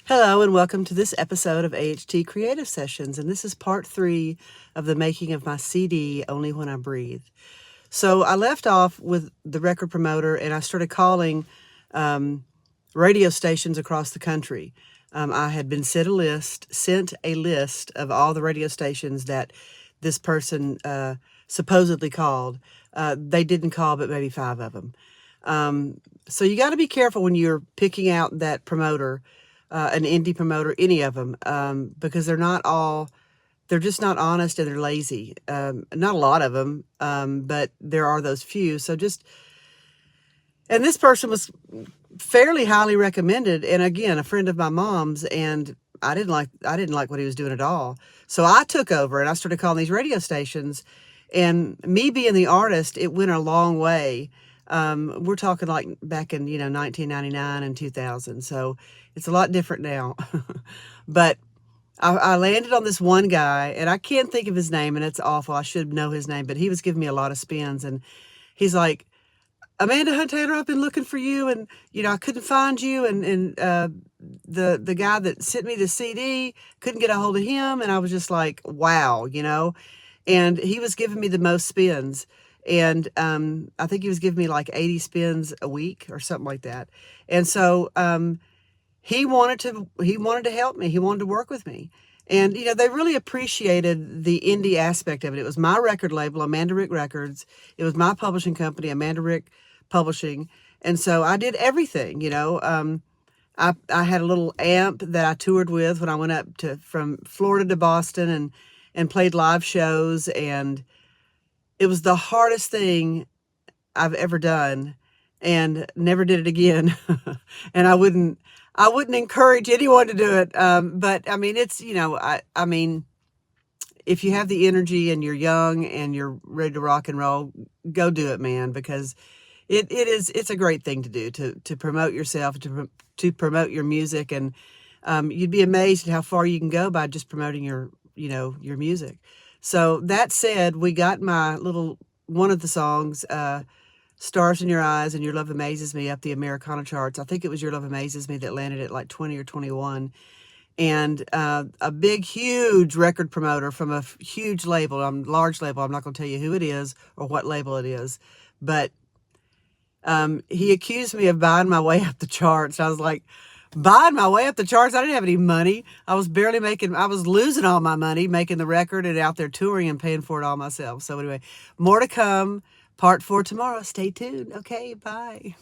Hello and welcome to this episode of AHT Creative Sessions, and this is part 3 of the making of my CD, Only When I Breathe. So I left off with the record promoter and I started calling radio stations across the country. I had been sent a list of all the radio stations that this person supposedly called. They didn't call, but maybe 5 of them. So you got to be careful when you're picking out that promoter, an indie promoter, any of them, because they're just not honest and they're lazy. Not a lot of them, but there are those few. And this person was fairly highly recommended. And again, a friend of my mom's, and I didn't like what he was doing at all. So I took over and I started calling these radio stations, and me being the artist, it went a long way. We're talking like back in, 1999 and 2000. So it's a lot different now. But I landed on this one guy, and I can't think of his name, and it's awful. I should know his name, but he was giving me a lot of spins, and he's like, Amanda Hunt Taylor, I've been looking for you, and, I couldn't find you, and the guy that sent me the CD, couldn't get a hold of him, and I was just like, wow, and he was giving me the most spins. And I think he was giving me like 80 spins a week or something like that. And so he wanted to help me. He wanted to work with me. And, they really appreciated the indie aspect of it. It was my record label, AmandaRick Records. It was my publishing company, AmandaRick Publishing. And so I did everything, I had a little amp that I toured with when I went up from Florida to Boston and played live shows. And it was the hardest thing I've ever done, and never did it again. And I wouldn't encourage anyone to do it. But I mean, it's, I mean, if you have the energy and you're young and you're ready to rock and roll, go do it, man, because it's a great thing to do, to promote yourself, to promote your music. And you'd be amazed at how far you can go by just promoting your music. So that said, we got one of the songs, Stars in Your Eyes and Your Love Amazes Me, up the Americana charts. I think it was Your Love Amazes Me that landed at like 20 or 21. And a big, huge record promoter from a huge label, large label, I'm not going to tell you who it is or what label it is, but he accused me of buying my way up the charts. I was like, buying my way up the charts? I didn't have any money. I was losing all my money making the record and out there touring and paying for it all myself. So anyway, more to come. Part 4 tomorrow. Stay tuned. Okay, bye.